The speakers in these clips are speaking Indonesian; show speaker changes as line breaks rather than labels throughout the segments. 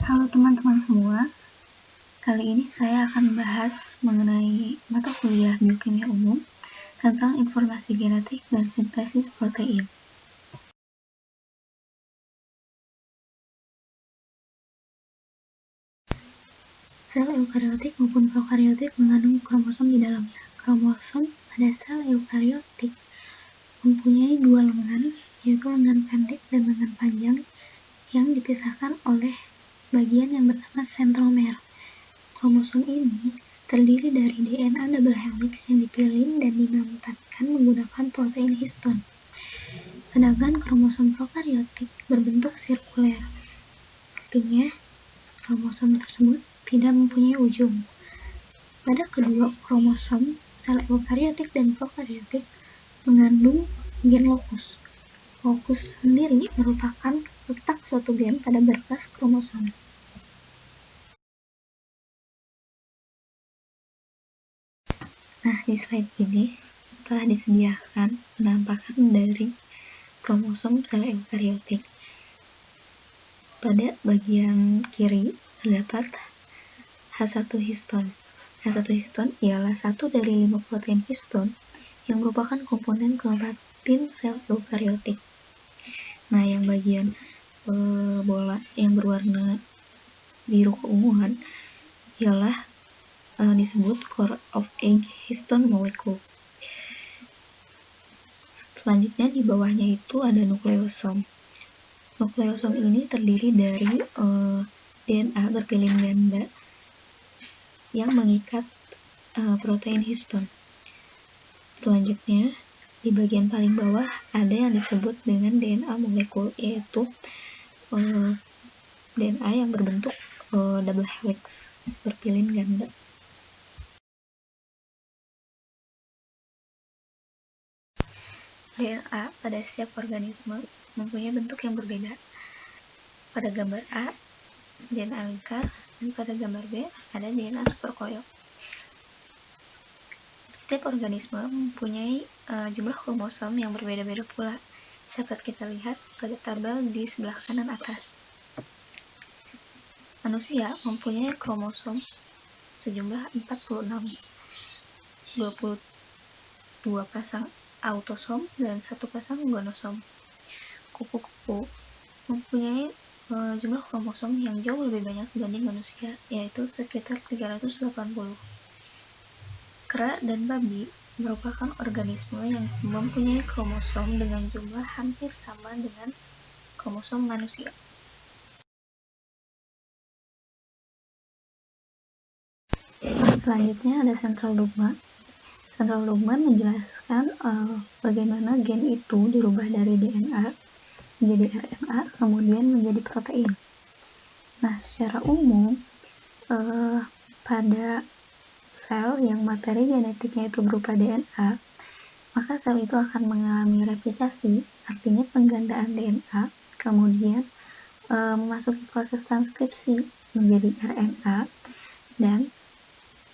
Halo teman-teman semua, kali ini saya akan membahas mengenai mata kuliah biokimia umum tentang informasi genetik dan sintesis protein. Sel eukariotik maupun prokariotik mengandung kromosom di dalamnya. Kromosom pada sel eukariotik mempunyai dua lengan, yaitu lengan pendek dan lengan panjang, yang dipisahkan oleh bagian yang bernama centromere. Kromosom ini terdiri dari DNA double helix yang dipilin dan dimanfaatkan menggunakan protein histon. Sedangkan kromosom prokariotik berbentuk sirkuler. Artinya, kromosom tersebut tidak mempunyai ujung. Pada kedua kromosom, sel eukariotik dan prokariotik mengandung gen lokus. Lokus sendiri merupakan letak suatu gen pada berkas kromosom. Nah, di slide ini telah disediakan penampakan dari kromosom sel eukariotik. Pada bagian kiri terdapat H1 histon. H1 histon ialah satu dari 5 protein histon yang merupakan komponen kromatin sel eukariotik. Nah, yang bagian bola yang berwarna biru keunguan ialah disebut core of egg histon molecule. Selanjutnya di bawahnya itu ada nukleosom. Nukleosom ini terdiri dari DNA berpilin ganda yang mengikat protein histon. Selanjutnya di bagian paling bawah ada yang disebut dengan DNA molekul, yaitu DNA yang berbentuk double helix berpilin ganda. DNA pada setiap organisme mempunyai bentuk yang berbeda. Pada gambar A, DNA lingkar, dan pada gambar B ada DNA superkoil. Setiap organisme mempunyai jumlah kromosom yang berbeda-beda pula, dapat kita lihat pada tabel di sebelah kanan atas. Manusia mempunyai kromosom sejumlah 46, 22 pasang autosom dan 1 pasang gonosom. Kupu-kupu mempunyai jumlah kromosom yang jauh lebih banyak dibanding manusia, yaitu sekitar 380. Kera dan babi merupakan organisme yang mempunyai kromosom dengan jumlah hampir sama dengan kromosom manusia. Selanjutnya ada central dogma. Central dogma menjelaskan bagaimana gen itu dirubah dari DNA menjadi RNA, kemudian menjadi protein. Nah, secara umum pada sel yang materi genetiknya itu berupa DNA, maka sel itu akan mengalami replikasi, artinya penggandaan DNA, kemudian memasuki proses transkripsi menjadi RNA, dan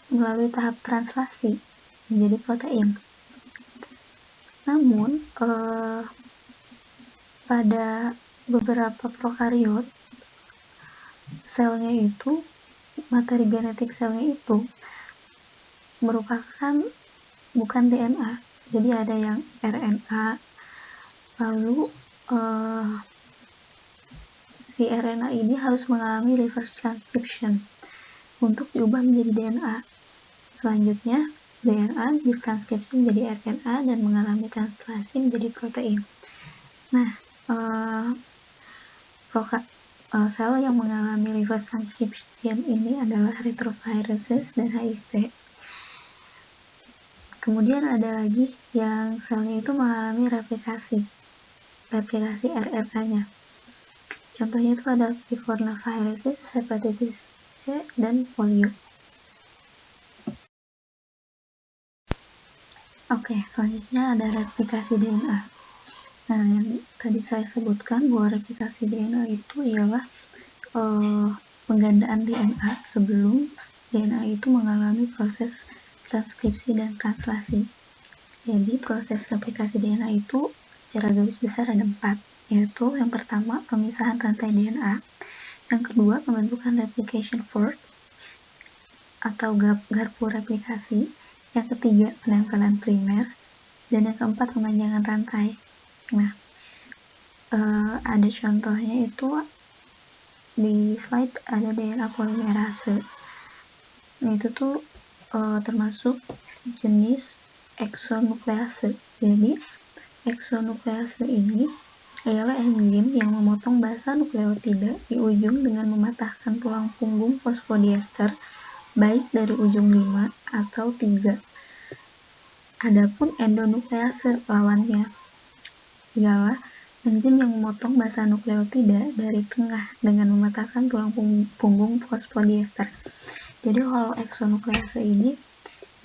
melalui tahap translasi menjadi protein. Namun, pada beberapa prokariot, selnya itu, materi genetik selnya itu merupakan bukan DNA, jadi ada yang RNA, lalu si RNA ini harus mengalami reverse transcription untuk diubah menjadi DNA. Selanjutnya, DNA ditranskripsi menjadi RNA dan mengalami translasi menjadi protein. Nah, sel yang mengalami reverse transcription ini adalah retroviruses dan HIV. Kemudian ada lagi yang selnya itu mengalami replikasi RNA-nya. Contohnya itu ada picornaviruses, hepatitis C, dan polio. Oke, selanjutnya ada replikasi DNA. Nah, yang tadi saya sebutkan bahwa replikasi DNA itu ialah penggandaan DNA sebelum DNA itu mengalami proses transkripsi dan translasi. Jadi, proses replikasi DNA itu secara garis besar ada 4, yaitu yang pertama pemisahan rantai DNA, Yang kedua, pembentukan replication fork atau garpu replikasi. Yang ketiga, penempelan primer. Dan yang keempat, pemanjangan rantai. Nah, ada contohnya itu di slide ada DNA polimerase. Nah, itu tuh termasuk jenis exonuklease. Jadi, exonuklease ini ialah enzim yang memotong basa nukleotida di ujung dengan mematahkan tulang punggung fosfodiester baik dari ujung 5 atau 3. Adapun endonuklease lawannya ialah enzim yang memotong basa nukleotida dari tengah dengan mematahkan tulang punggung fosfodiester. Jadi kalau exonuklease ini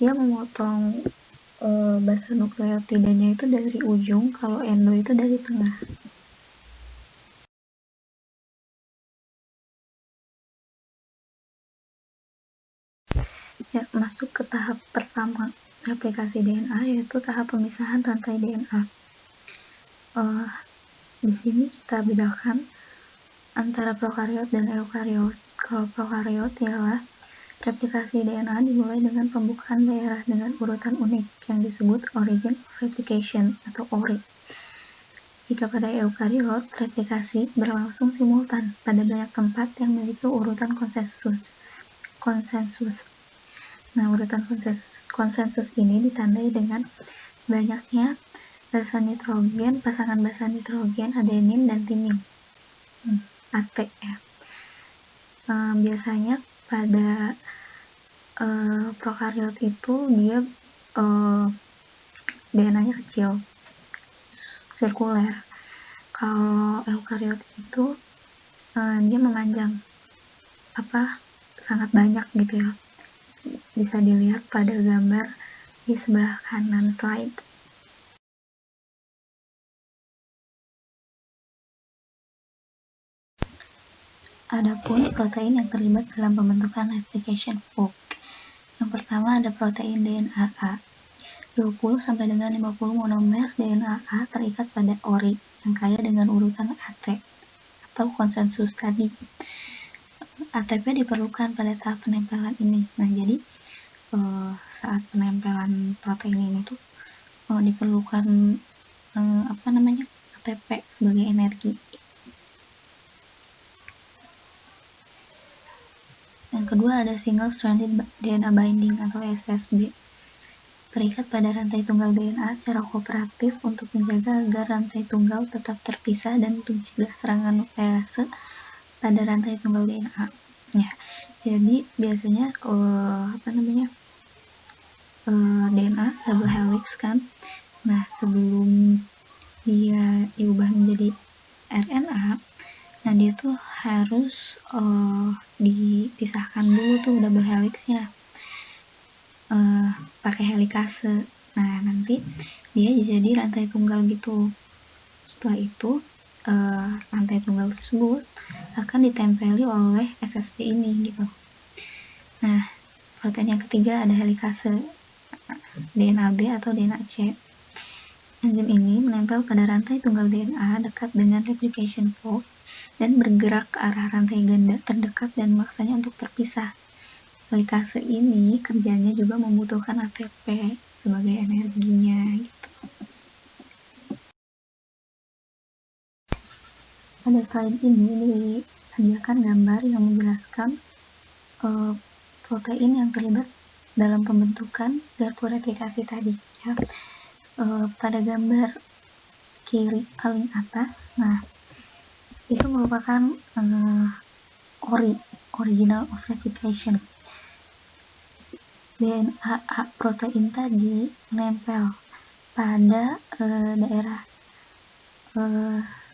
dia memotong basa nukleotidanya itu dari ujung, kalau endo itu dari tengah. Ya, masuk ke tahap pertama replikasi DNA, yaitu tahap pemisahan rantai DNA. Di sini kita bedakan antara prokariot dan eukariot. Kalau prokariot ialah replikasi DNA dimulai dengan pembukaan daerah dengan urutan unik yang disebut origin of replication atau ORI. Jika pada eukariot, replikasi berlangsung simultan pada banyak tempat yang memiliki urutan konsensus. Nah, urutan konsensus ini ditandai dengan banyaknya pasangan basa nitrogen, adenin, dan timin. AT ya. Biasanya pada prokariot itu dia DNA-nya kecil, sirkuler. Kalau eukariot itu dia memanjang, sangat banyak gitu ya. Bisa dilihat pada gambar di sebelah kanan slide. Adapun protein yang terlibat dalam pembentukan replication fork. Yang pertama ada protein DNA A. 20 sampai dengan 50 monomer DNA A terikat pada ORI yang kaya dengan urutan AT atau konsensus tadi. ATP diperlukan pada tahap penempelan ini. Nah, jadi saat penempelan protein ini tuh diperlukan ATP sebagai energi. Yang kedua ada single stranded DNA binding atau SSB. Terikat pada rantai tunggal DNA secara kooperatif untuk menjaga agar rantai tunggal tetap terpisah dan mencegah serangan nuklease pada rantai tunggal DNA. Ya, jadi biasanya DNA double helix kan. Nah, sebelum dia diubah menjadi RNA, nah dia tuh harus dipisahkan dulu tuh double helixnya pakai helikase. Nah, nanti dia jadi rantai tunggal gitu. Setelah itu rantai tunggal tersebut akan ditempeli oleh SSB ini gitu. Nah, protein yang ketiga ada helikase DNA B atau DNA C. Enzim ini menempel pada rantai tunggal DNA dekat dengan replication fork dan bergerak ke arah rantai ganda terdekat dan memaksanya untuk terpisah. Helikase ini kerjanya juga membutuhkan ATP sebagai energinya gitu. Pada slide ini disediakan gambar yang menjelaskan protein yang terlibat dalam pembentukan garpu replikasi tadi ya. Pada gambar kiri paling atas, nah itu merupakan original of replication. DNA protein tadi menempel pada daerah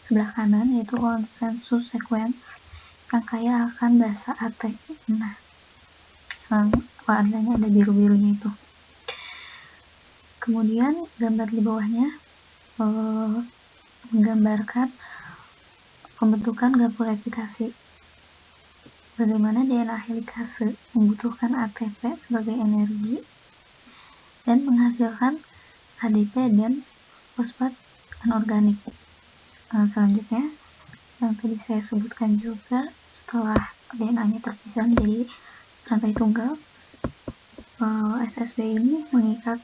sebelah kanan, yaitu konsensus sequence yang kaya akan basa AT. Nah, warnanya ada biru-birunya itu. Kemudian gambar di bawahnya menggambarkan pembentukan garpu replikasi. Bagaimana DNA helikase membutuhkan ATP sebagai energi dan menghasilkan ADP dan fosfat anorganik. Selanjutnya, yang tadi saya sebutkan juga setelah DNA-nya terpisah menjadi rantai tunggal, SSB ini mengikat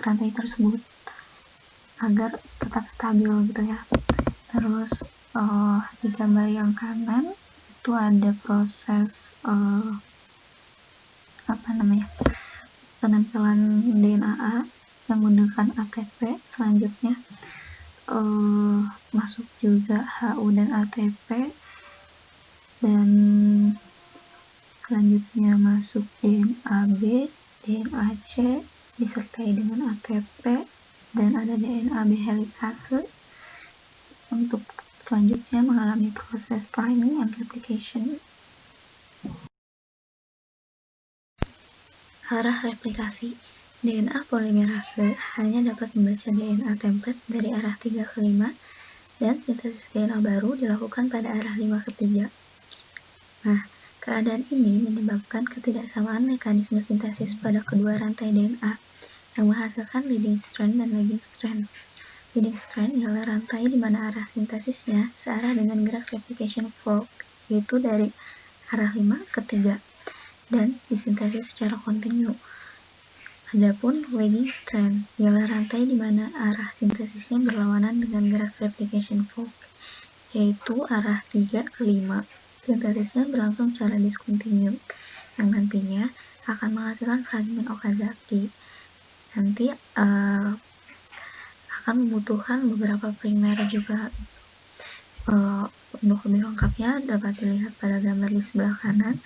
rantai tersebut agar tetap stabil gitu ya. Terus di gambar yang kanan itu ada proses penempelan DNA yang menggunakan ATP. Selanjutnya masuk juga HU dan ATP, dan selanjutnya masuk DNA B, DNA C disertai dengan ATP, dan ada DNA B helisase untuk selanjutnya mengalami proses priming and replication. Arah replikasi DNA polimerase hanya dapat membaca DNA template dari arah 3 ke 5, dan sintesis DNA baru dilakukan pada arah 5 ke 3. Nah, keadaan ini menyebabkan ketidaksamaan mekanisme sintesis pada kedua rantai DNA yang menghasilkan leading strand dan lagging strand. Leading strand ialah rantai di mana arah sintesisnya searah dengan gerak replication fork, yaitu dari arah 5 ke 3, dan disintesis secara kontinu. Adapun lagging strand ialah rantai di mana arah sintesisnya berlawanan dengan gerak replication fork, yaitu arah 3 ke 5. Sintesisnya berlangsung secara diskontinu, yang nantinya akan menghasilkan fragmen Okazaki. Nanti akan membutuhkan beberapa primer juga. Untuk lebih lengkapnya dapat dilihat pada gambar di sebelah kanan,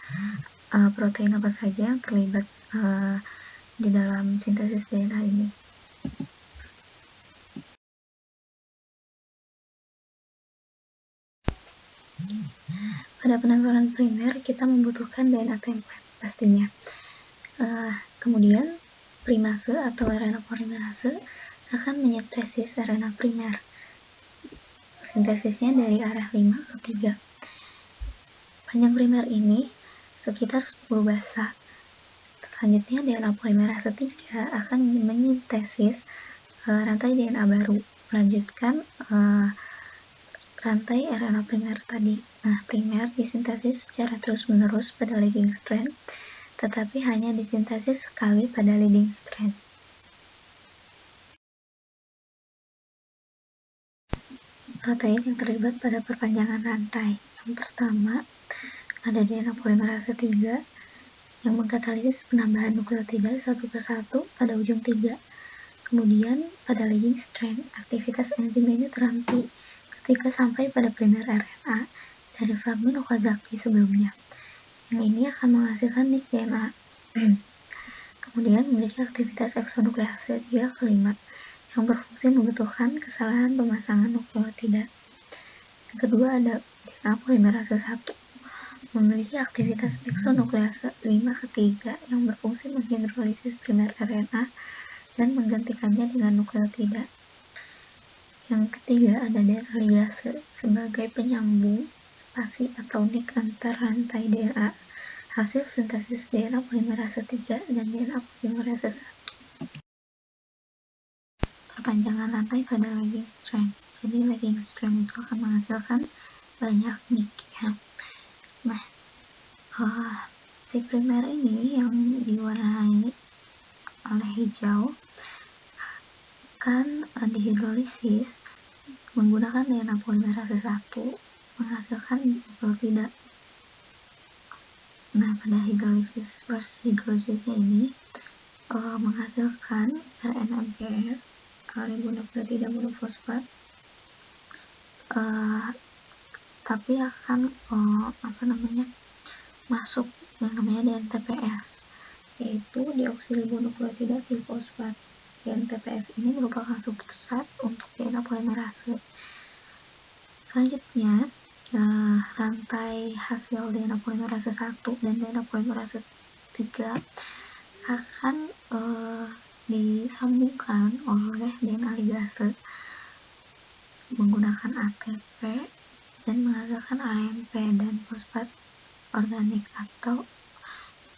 protein apa saja yang terlibat di dalam sintesis DNA ini. Pada penempelan primer kita membutuhkan DNA template pastinya. Kemudian primase atau RNA polimerase akan menyintesis RNA primer. Sintesisnya dari arah 5 ke 3. Panjang primer ini sekitar 10 basa. Selanjutnya DNA polimerase 3 akan menyintesis rantai DNA baru, melanjutkan rantai RNA primer tadi. Nah, primer disintesis secara terus-menerus pada leading strand, tetapi hanya disintesis sekali pada leading strand. Protein yang terlibat pada perpanjangan rantai. Yang pertama, ada DNA polimerase 3 yang mengkatalisis penambahan nukleotida satu persatu pada ujung 3. Kemudian, pada leading strand, aktivitas enzim ini terhenti ketika sampai pada primer RNA dari fragmen Okazaki sebelumnya. Yang ini akan menghasilkan nick DNA. Kemudian memiliki aktivitas eksonuklease 3 ke 5 yang berfungsi membutuhkan kesalahan pemasangan nukleotida. Yang kedua ada DNA polimerase 1 memiliki aktivitas eksonuklease 5 ke 3 yang berfungsi menghidrolisis primer RNA dan menggantikannya dengan nukleotida. Yang ketiga ada DNA ligase sebagai penyambung spasi atau nick antar rantai DNA hasil sintesis DNA polimerase 3 dan DNA polimerase 1. Perpanjangan rantai pada lagging strand. Jadi lagging strand itu akan menghasilkan banyak nick ya. Nah, si primer ini yang diwarnai oleh hijau akan dihidrolisis menggunakan DNA polimerase 1 menghasilkan nukleotida. Nah, pada proses hidrolisisnya ini menghasilkan RNMPR, ribonukleotida monofosfat, tapi akan masuk yang namanya DNTPS, yaitu deoksiribonukleotida trifosfat. DNTPS ini merupakan substrat untuk DNA polimerase. Selanjutnya, rantai hasil DNA polimerase 1 dan DNA polimerase 3 akan disambungkan oleh DNA ligase menggunakan ATP dan menghasilkan AMP dan fosfat organik atau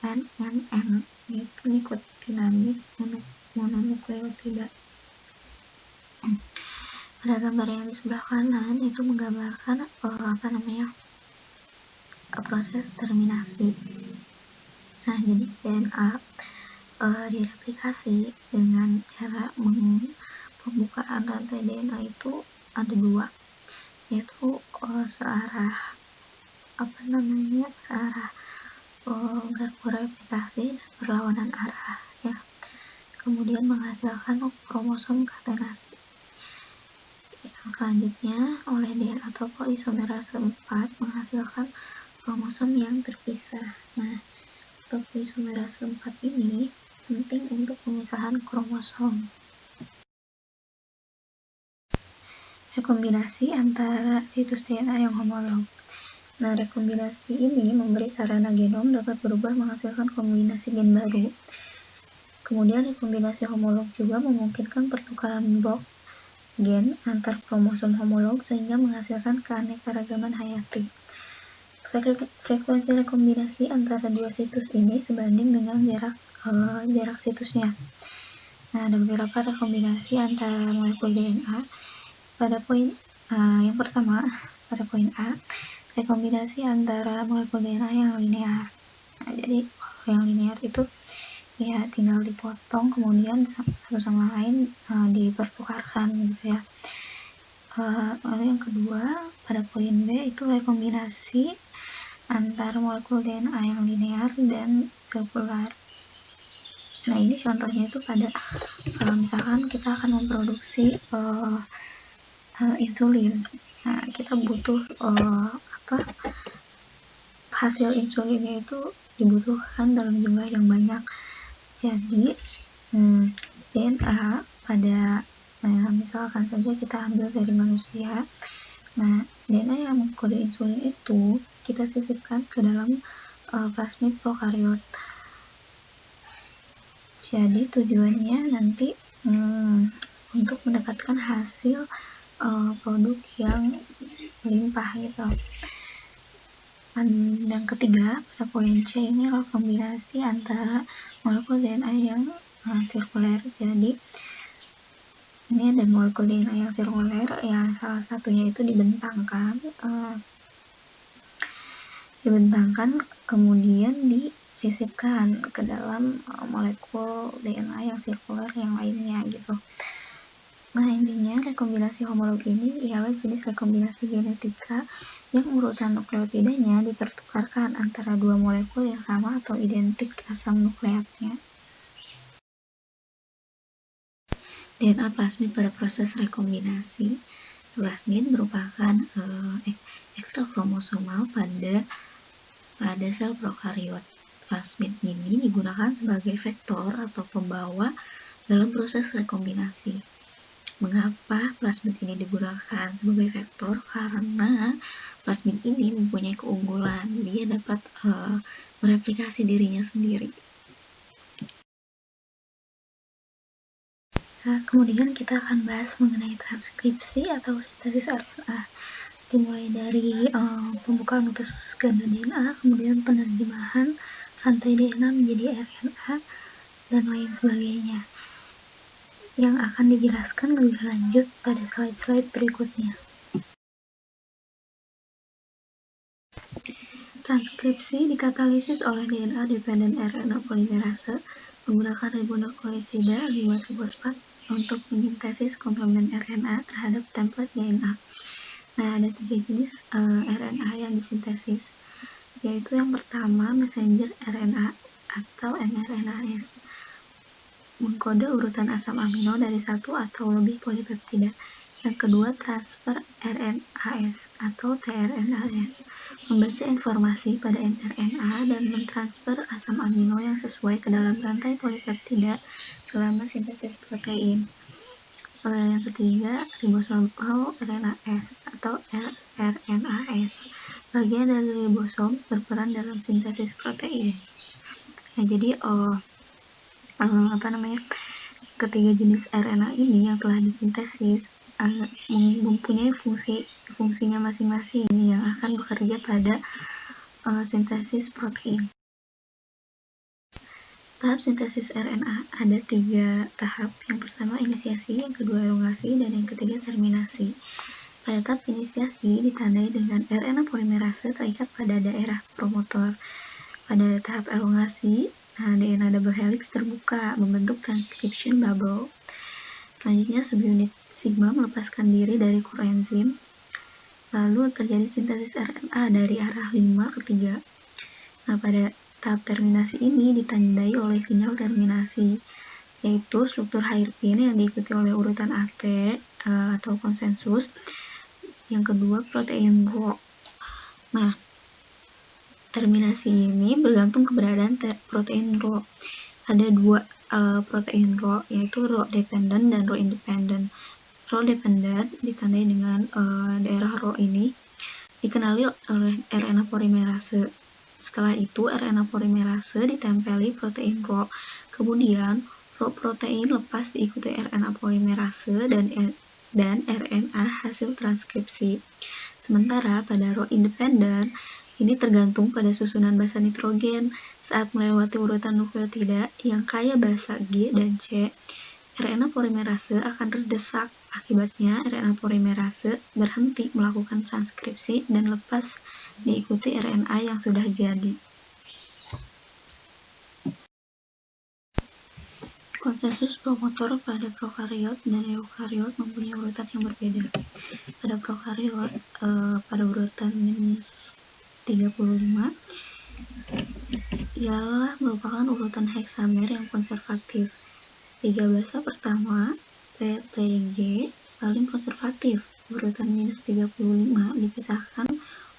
NMN, yaitu nikotinamid mononukleotida. Pada gambar yang di sebelah kanan itu menggambarkan proses terminasi. Nah, jadi DNA direplikasi dengan cara pembukaan rantai DNA itu ada dua, yaitu searah garpu replikasi dan berlawanan arah, ya. Kemudian menghasilkan kromosom katenasi. Yang selanjutnya oleh DNA topoisomerase 4 menghasilkan kromosom yang terpisah. Nah, topoisomerase 4 ini penting untuk pemisahan kromosom. Rekombinasi antara situs DNA yang homolog. Nah, rekombinasi ini memberi sarana genom dapat berubah menghasilkan kombinasi gen baru. Kemudian rekombinasi homolog juga memungkinkan pertukaran blok gen antar kromosom homolog sehingga menghasilkan keanekaragaman hayati. Frekuensi rekombinasi antara dua situs ini sebanding dengan jarak situsnya. Nah, ada beberapa rekombinasi antara molekul DNA. Pada poin yang pertama, pada poin A, rekombinasi antara molekul DNA yang linear. Nah, jadi kalau yang linear itu ya tinggal dipotong kemudian satu sama lain dipertukarkan gitu ya. Lalu yang kedua, pada poin B itu rekombinasi antara molekul DNA yang linear dan sirkular. Nah, ini contohnya itu pada misalkan kita akan memproduksi insulin. Nah, kita butuh hasil insulinnya itu dibutuhkan dalam jumlah yang banyak. Jadi DNA pada misalkan saja kita ambil dari manusia. Nah, DNA yang mengkode insulin itu kita sisipkan ke dalam plasmid prokariot. Jadi tujuannya nanti untuk mendapatkan hasil produk yang melimpah gitu. Dan yang ketiga, pada poin C ini adalah kombinasi antara molekul DNA yang sirkuler. Jadi ini ada molekul DNA yang sirkuler, yang salah satunya itu dibentangkan kemudian disisipkan ke dalam molekul DNA yang sirkuler yang lainnya gitu. Nah, intinya rekombinasi homolog ini ialah jenis rekombinasi genetika yang urutan nukleotidanya dipertukarkan antara dua molekul yang sama atau identik asam nukleatnya. DNA plasmid pada proses rekombinasi. Plasmid merupakan ekstra kromosomal pada sel prokariot. Plasmid ini digunakan sebagai vektor atau pembawa dalam proses rekombinasi. Mengapa plasmid ini digunakan sebagai vektor? Karena plasmid ini mempunyai keunggulan, dia dapat mereplikasi dirinya sendiri. Nah, kemudian kita akan bahas mengenai transkripsi atau sintesis RNA, dimulai dari pembukaan utus ganda DNA, kemudian penerjemahan rantai DNA menjadi RNA, dan lain sebagainya, yang akan dijelaskan lebih lanjut pada slide-slide berikutnya. Transkripsi dikatalisis oleh DNA dependent RNA polimerase menggunakan ribonukleosida 5-fosfat untuk mesintesis komplemen RNA terhadap template DNA. Nah, ada 3 jenis RNA yang disintesis, yaitu yang pertama messenger RNA atau mRNAs, mengkode urutan asam amino dari satu atau lebih polipeptida. Yang kedua, transfer RNAs atau tRNAs, membaca informasi pada mRNA dan mentransfer asam amino yang sesuai ke dalam rantai polipeptida selama sintesis protein. Yang ketiga, ribosomal RNAs atau rRNAs, bagian dari ribosom berperan dalam sintesis protein. Nah, jadi ketiga jenis RNA ini yang telah disintesis mempunyai fungsinya masing-masing yang akan bekerja pada sintesis protein. Tahap sintesis RNA ada 3 tahap. Yang pertama inisiasi, yang kedua elongasi, dan yang ketiga terminasi. Pada tahap inisiasi ditandai dengan RNA polimerase terikat pada daerah promotor. Pada tahap elongasi, DNA double helix terbuka membentuk transcription bubble. Selanjutnya, subunit sigma melepaskan diri dari koenzim, lalu terjadi sintesis RNA dari arah 5 ke 3. Nah, pada tahap terminasi ini ditandai oleh sinyal terminasi, yaitu struktur hairpin yang diikuti oleh urutan AT atau konsensus. Yang kedua, protein Rho. Nah, terminasi ini bergantung keberadaan protein Rho. Ada dua protein Rho, yaitu Rho dependent dan Rho independent. Rho dependent ditandai dengan daerah Rho ini dikenali oleh RNA polimerase. Setelah itu, RNA polimerase ditempeli protein Rho. Kemudian, Rho protein lepas diikuti RNA polimerase dan RNA hasil transkripsi. Sementara pada Rho independent, ini tergantung pada susunan basa nitrogen. Saat melewati urutan nukleotida yang kaya basa G dan C, RNA polimerase akan terdesak. Akibatnya, RNA polimerase berhenti melakukan transkripsi dan lepas diikuti RNA yang sudah jadi. Konsensus promotor pada prokariot dan eukariot mempunyai urutan yang berbeda. Pada prokariot, pada urutan -35, ialah merupakan urutan heksamer yang konservatif. 3 basa pertama, P, T, G, paling konservatif. Urutan -35 dipisahkan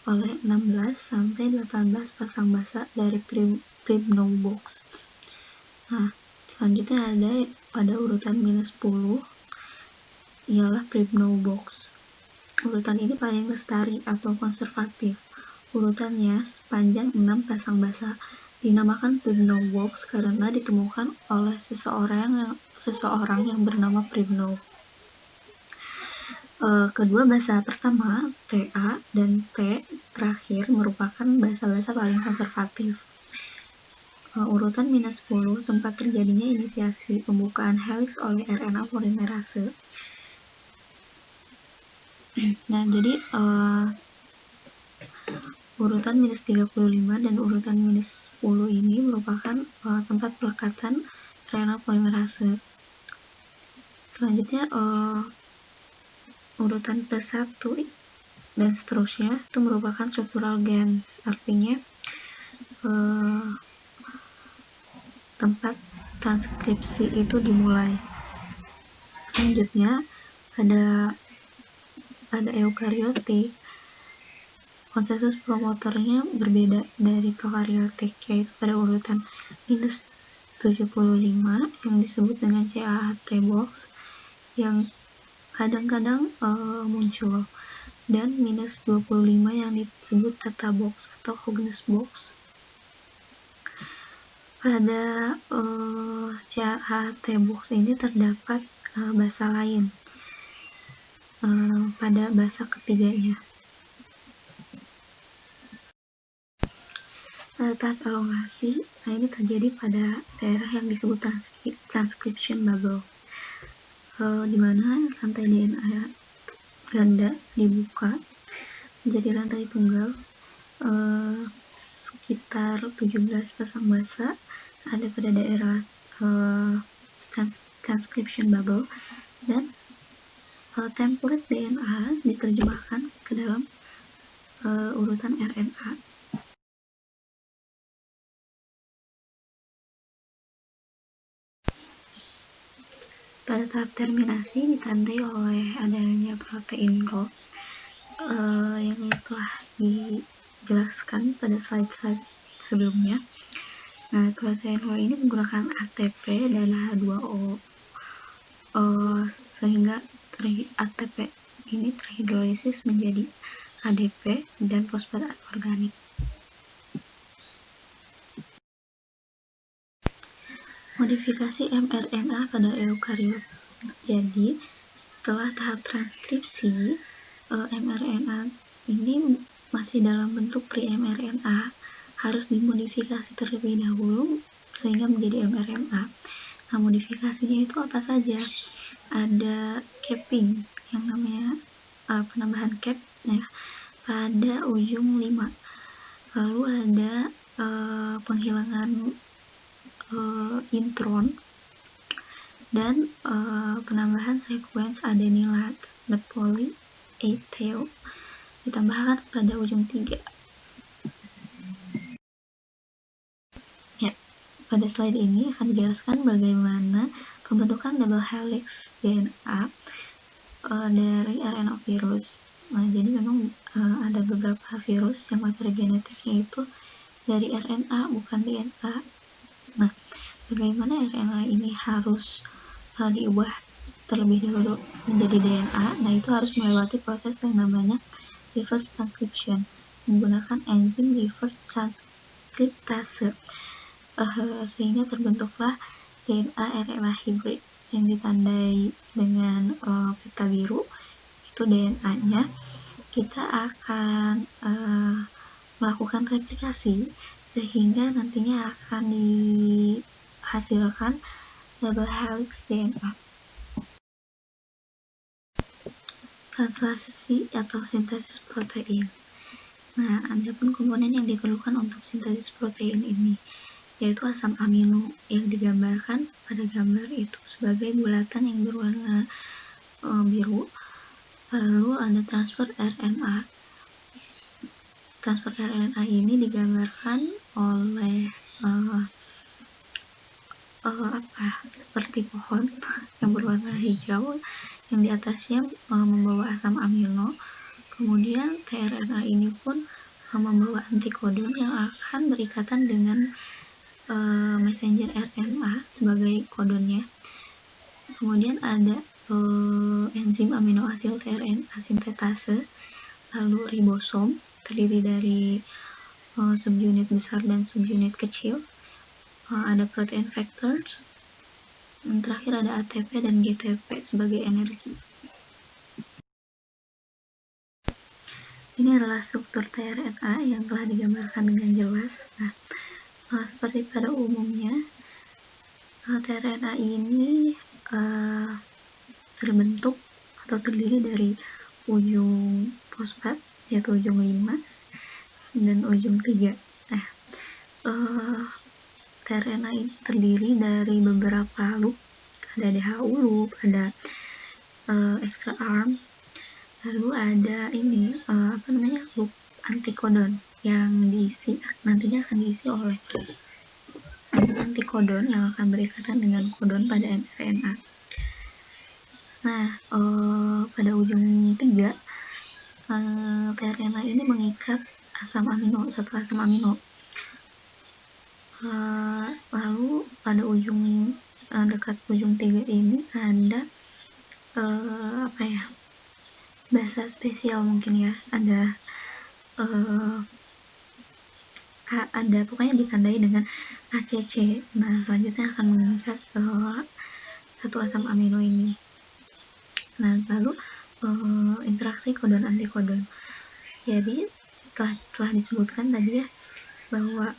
oleh 16 sampai 18 pasang basa dari Pribnow box. Nah, selanjutnya ada pada urutan -10, ialah Pribnow box. Urutan ini paling lestari atau konservatif. Urutannya sepanjang 6 pasang basa. Dinamakan Pribnow box karena ditemukan oleh seseorang yang bernama Pribnow. Kedua basa pertama, TA dan P terakhir merupakan basa-basa paling konservatif. Urutan -10 tempat terjadinya inisiasi pembukaan helix oleh RNA polimerase. Nah, jadi urutan -35 dan urutan -10 ini merupakan tempat pelekatan RNA polimerase. Selanjutnya, urutan P1 dan seterusnya itu merupakan struktural gains, artinya tempat transkripsi itu dimulai. Selanjutnya, pada eukariotik, konsensus promotornya berbeda dari prokariotik, yaitu pada urutan -75 yang disebut dengan CAHT box yang kadang-kadang muncul, dan -25 yang disebut Theta box atau Huggins box. Pada CAHT box ini terdapat basa lain pada basa ketiganya. Tahap elongasi, ini terjadi pada daerah yang disebut transcription bubble, di mana rantai DNA ganda dibuka menjadi rantai tunggal, sekitar 17 pasang basa ada pada daerah transcription bubble, dan template DNA diterjemahkan ke dalam urutan RNA. Pada tahap terminasi ditandai oleh adanya protein Rho yang telah dijelaskan pada slide-slide sebelumnya. Nah, protein Rho ini menggunakan ATP dan H2O, sehingga ATP ini terhidrolisis menjadi ADP dan fosfat organik. Modifikasi mRNA pada eukariot. Jadi, setelah tahap transkripsi, mRNA ini masih dalam bentuk pre-mRNA, harus dimodifikasi terlebih dahulu sehingga menjadi mRNA. Nah, modifikasinya itu apa saja? Ada capping yang namanya penambahan cap ya pada ujung 5. Lalu ada penghilangan intron dan penambahan sekuens adenilat poly 8 tail ditambahkan pada ujung 3. Ya, pada slide ini akan dijelaskan bagaimana pembentukan double helix DNA dari RNA virus. Nah, jadi memang ada beberapa virus yang materi genetiknya itu dari RNA bukan DNA. Nah, bagaimana RNA ini harus diubah terlebih dahulu menjadi DNA? Nah, itu harus melewati proses yang namanya reverse transcription menggunakan enzim reverse transkriptase, sehingga terbentuklah DNA RNA hybrid yang ditandai dengan peta biru. Itu DNA-nya. Kita akan melakukan replikasi sehingga nantinya akan dihasilkan double helix DNA. Translasi atau sintesis protein. Nah, ada pun komponen yang diperlukan untuk sintesis protein ini, yaitu asam amino yang digambarkan pada gambar itu sebagai bulatan yang berwarna biru. Lalu ada transfer RNA. Transfer RNA ini digambarkan oleh seperti pohon yang berwarna hijau yang di atasnya membawa asam amino. Kemudian tRNA ini pun membawa antikodon yang akan berikatan dengan messenger RNA sebagai kodonnya. Kemudian ada enzim amino asid tRNA sintetase, lalu ribosom terdiri dari subunit besar dan subunit kecil, ada protein vectors, dan terakhir ada ATP dan GTP sebagai energi. Ini adalah struktur tRNA yang telah digambarkan dengan jelas. Nah, seperti pada umumnya, tRNA ini terbentuk atau terdiri dari ujung fosfat, yaitu ujung 5, dan ujung 3. Nah, tRNA ini terdiri dari beberapa loop, ada DHU loop, ada extra arm, lalu ada ini loop antikodon yang nantinya akan diisi oleh antikodon yang akan berikatan dengan kodon pada mRNA. Nah, pada ujung 3 tRNA ini mengikat asam amino, satu asam amino. Lalu pada ujung dekat ujung 3 ini ada bahasa spesial mungkin ya, ada pokoknya ditandai dengan ACC. Nah, selanjutnya akan mengikat satu asam amino ini. Nah, lalu interaksi kodon antikodon. Jadi telah disebutkan tadi ya bahwa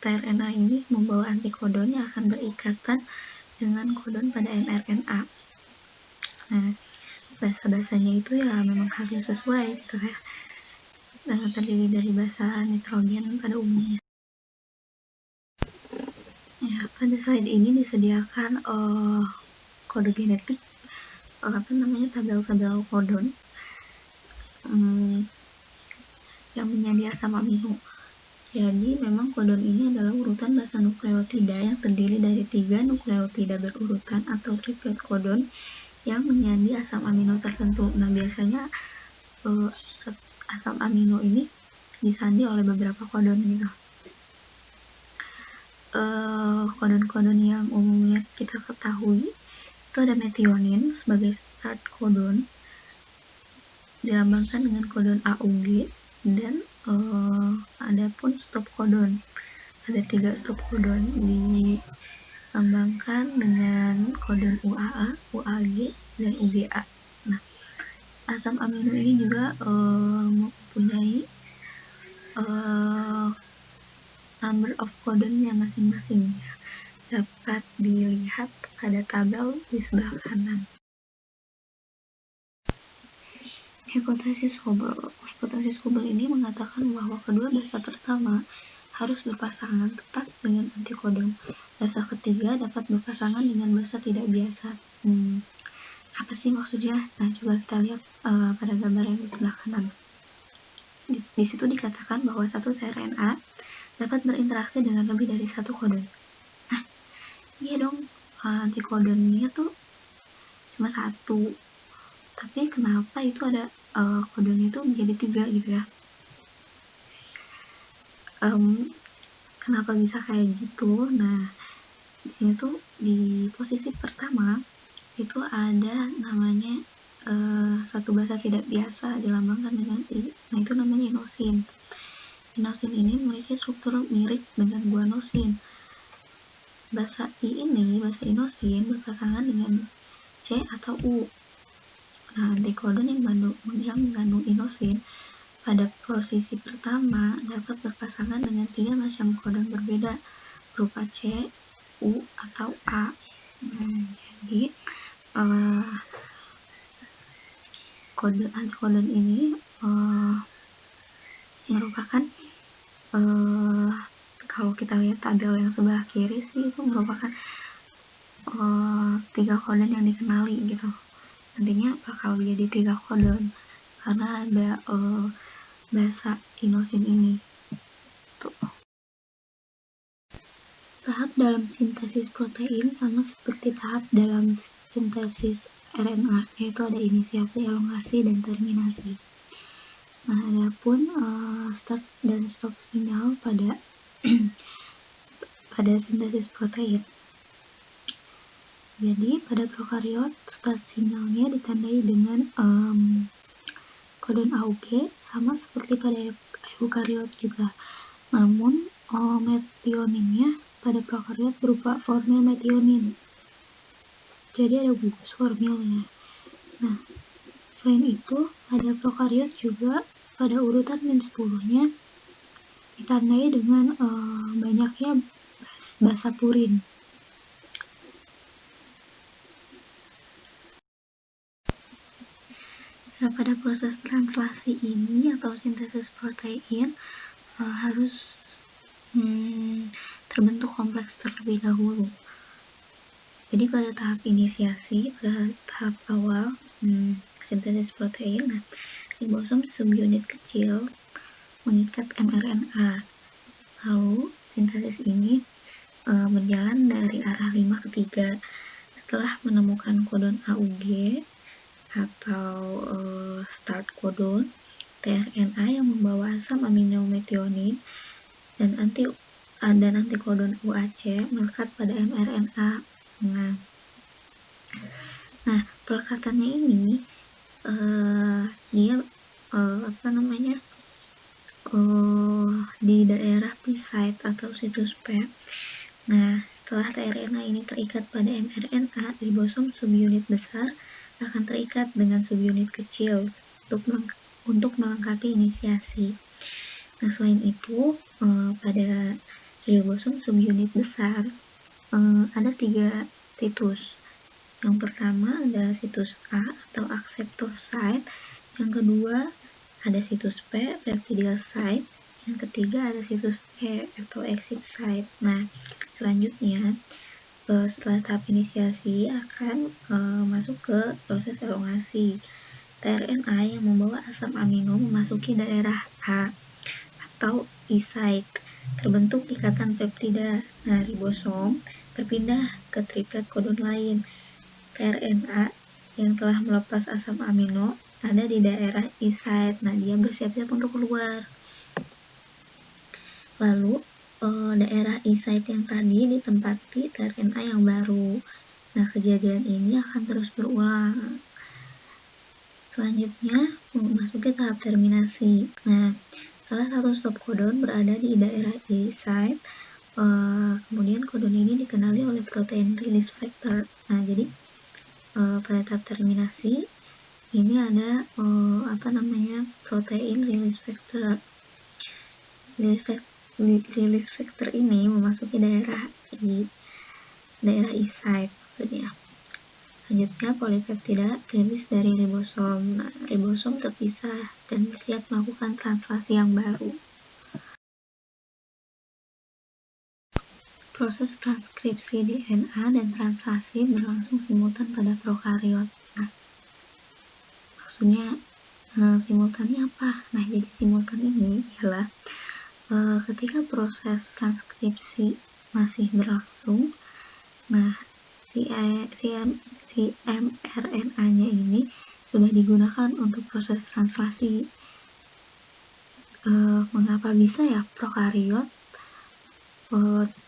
tRNA ini membawa antikodon yang akan berikatan dengan kodon pada mRNA. Nah, bahasa-bahasanya itu ya memang harus sesuai gitu ya. Terdiri dari bahasa nitrogen pada umumnya. Ya, pada slide ini disediakan kode genetik, tabel-tabel kodon yang menjadi asam amino. Jadi memang kodon ini adalah urutan basa nukleotida yang terdiri dari 3 nukleotida berurutan atau triplet kodon yang menjadi asam amino tertentu. Nah, biasanya asam amino ini disandi oleh beberapa kodon gitu. Kodon-kodon yang umumnya kita ketahui itu ada metionin sebagai start kodon, dilambangkan dengan kodon AUG, dan ada pun stop kodon. Ada 3 stop kodon dilambangkan dengan kodon UAA, UAG, dan UGA. Nah, asam amino ini juga mempunyai number of kodonnya masing-masing, dapat dilihat pada tabel di sebelah kanan. Hipotesis Hubble. Hipotesis Hubble ini mengatakan bahwa kedua basa pertama harus berpasangan tepat dengan antikodon. Basa ketiga dapat berpasangan dengan basa tidak biasa. Apa sih maksudnya? Nah, coba kita lihat pada gambar yang di sebelah kanan. Di situ dikatakan bahwa satu tRNA dapat berinteraksi dengan lebih dari satu kodon. Nah, iya dong, antikodonnya tuh cuma satu. Tapi kenapa itu ada kodonnya itu menjadi 3 gitu ya? Kenapa bisa kayak gitu? Nah, di sini tuh di posisi pertama itu ada namanya satu basa tidak biasa dilambangkan dengan I. Nah, itu namanya inosin. Inosin ini memiliki struktur mirip dengan guanosin. Basa I ini, basa inosin, berpasangan dengan C atau U. Nah, antikodon yang mengandung inosin pada posisi pertama dapat berpasangan dengan 3 macam kodon berbeda berupa C, U, atau A. Jadi kode antikodon ini merupakan kalau kita lihat tabel yang sebelah kiri sih itu merupakan 3 kodon yang dikenali gitu. Nantinya bakal jadi 3 kodon karena ada basa inosin ini. Tuh. Tahap dalam sintesis protein sama seperti tahap dalam sintesis RNA, yaitu ada inisiasi, elongasi, dan terminasi. Nah, adapun start dan stop sinyal pada pada sintesis protein. Jadi pada prokariot start sinyalnya ditandai dengan kodon AUG sama seperti pada eukariot juga. Namun metioninnya pada prokariot berupa formil metionin. Jadi ada gugus formilnya. Nah, selain itu pada prokariot juga pada urutan min 10-nya ditandai dengan banyaknya basa purin. Nah, pada proses translasi ini atau sintesis protein harus terbentuk kompleks terlebih dahulu. Jadi pada tahap inisiasi, pada tahap awal sintesis protein, nah, ribosom subunit kecil mengikat mRNA. Lalu sintesis ini berjalan dari arah 5 ke 3 setelah menemukan kodon AUG atau start kodon tRNA yang membawa asam amino metionin dan antikodon UAC melekat pada mRNA. Nah, pelekatannya ini dia di daerah P site atau situs P. Nah, setelah tRNA ini terikat pada mRNA, ribosom subunit besar akan terikat dengan subunit kecil untuk melengkapi inisiasi. Nah, selain itu pada ribosom subunit besar ada 3 situs. Yang pertama ada situs A atau acceptor site, yang kedua ada situs P, peptidyl site, yang ketiga ada situs E atau exit site. Nah, selanjutnya setelah tahap inisiasi akan masuk ke proses elongasi. tRNA yang membawa asam amino memasuki daerah A atau E site, terbentuk ikatan peptida. Nah, ribosom berpindah ke triplet kodon lain. tRNA yang telah melepas asam amino ada di daerah E site. Nah, dia bersiap-siap untuk keluar. Lalu daerah E site yang tadi ditempati tRNA yang baru. Nah, kejadian ini akan terus berulang. Selanjutnya memasuki tahap terminasi. Nah, salah satu stop kodon berada di daerah E site. Kemudian kodon ini dikenali oleh protein release factor. Nah, jadi pada tahap terminasi ini ada protein release factor. Release factor ini memasuki daerah E site maksudnya. Selanjutnya polipeptida rilis dari ribosom. Nah, ribosom terpisah sudah dan siap melakukan translasi yang baru. Proses transkripsi DNA dan translasi berlangsung simultan pada prokariot. Nah, maksudnya simultannya apa? Nah, jadi simultan ini adalah ketika proses transkripsi masih berlangsung, nah si mRNA-nya ini sudah digunakan untuk proses translasi. Mengapa bisa ya prokariot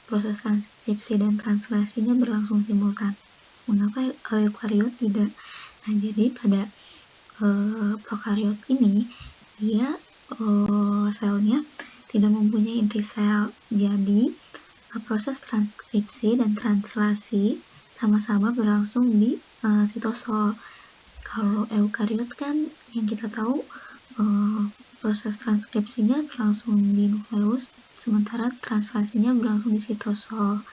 proses transkripsi dan translasinya berlangsung simultan? Mengapa eukariot tidak? Nah, jadi pada prokariot ini dia selnya tidak mempunyai inti sel, jadi proses transkripsi dan translasi sama-sama berlangsung di sitosol. Kalau eukariot kan yang kita tahu proses transkripsinya berlangsung di nukleus, sementara translasinya berlangsung di sitosol.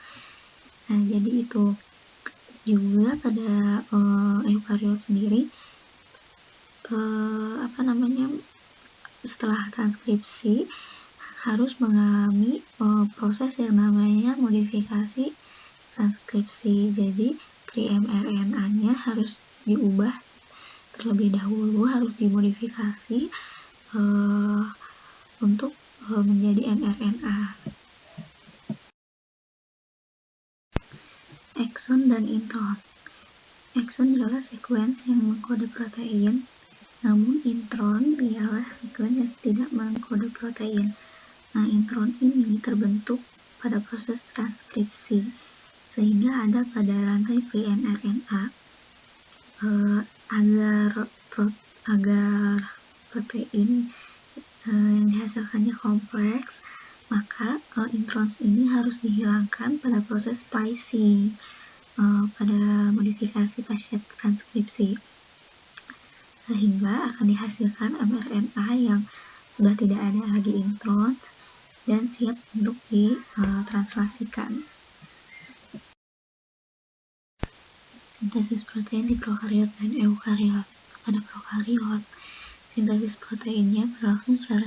Nah, jadi itu juga pada eukariot sendiri setelah transkripsi harus mengalami proses yang namanya modifikasi transkripsi. Jadi pre-mRNA-nya harus diubah terlebih dahulu, harus dimodifikasi untuk menjadi mRNA. Ekson dan intron. Ekson adalah sekuens yang mengkode protein, namun intron ialah sekuens yang tidak mengkode protein. Nah, intron ini terbentuk pada proses transkripsi, sehingga ada pada rantai pre-mRNA. Agar protein yang dihasilkannya kompleks, maka introns ini harus dihilangkan pada proses splicing, pada modifikasi pasca transkripsi, sehingga akan dihasilkan mRNA yang sudah tidak ada lagi introns dan siap untuk ditranslasikan. Sintesis protein di prokariot dan eukariot. Pada prokariot, sintesis proteinnya berlangsung secara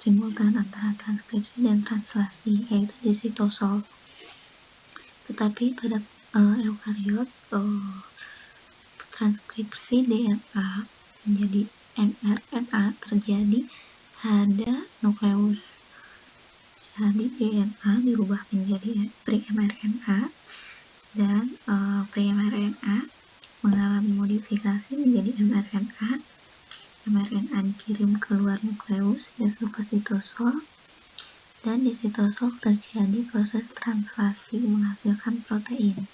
simultan antara transkripsi dan translasi, yaitu di sitosol. Tetapi pada eukariot, transkripsi DNA menjadi mRNA terjadi pada nukleus. Jadi DNA dirubah menjadi pre-mRNA dan pre-mRNA mengalami modifikasi menjadi mRNA. mRNA dikirim keluar nukleus masuk ke sitosol, dan di sitosol terjadi proses translasi menghasilkan protein.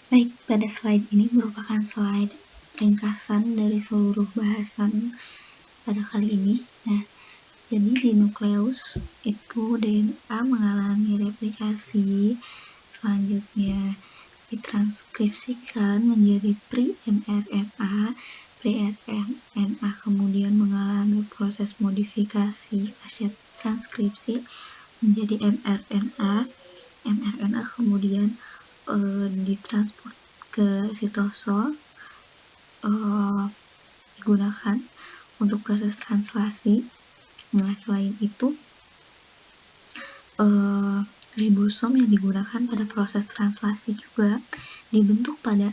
Baik, pada slide ini merupakan slide ringkasan dari seluruh bahasan pada kali ini. Nah, jadi di nukleus itu DNA mengalami replikasi, selanjutnya ditranskripsikan menjadi pre-mRNA. Pre-mRNA kemudian mengalami proses modifikasi pasca transkripsi menjadi mRNA. mRNA kemudian ditransport ke sitosol, digunakan untuk proses translasi. Nah, selain itu ribosom yang digunakan pada proses translasi juga dibentuk pada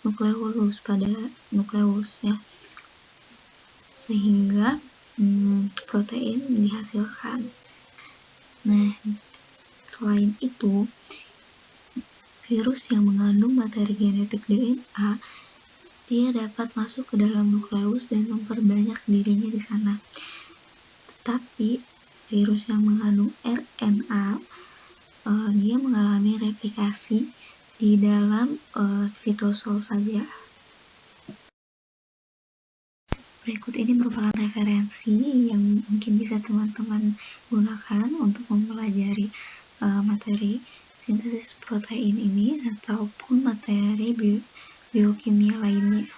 nukleus ya, sehingga protein dihasilkan. Nah, selain itu virus yang mengandung materi genetik DNA dia dapat masuk ke dalam nukleus dan memperbanyak dirinya di sana. Tetapi virus yang mengandung RNA dia mengalami replikasi di dalam sitosol saja. Berikut ini merupakan referensi yang mungkin bisa teman-teman gunakan untuk mempelajari materi sintesis protein ini ataupun materi biokimia lainnya.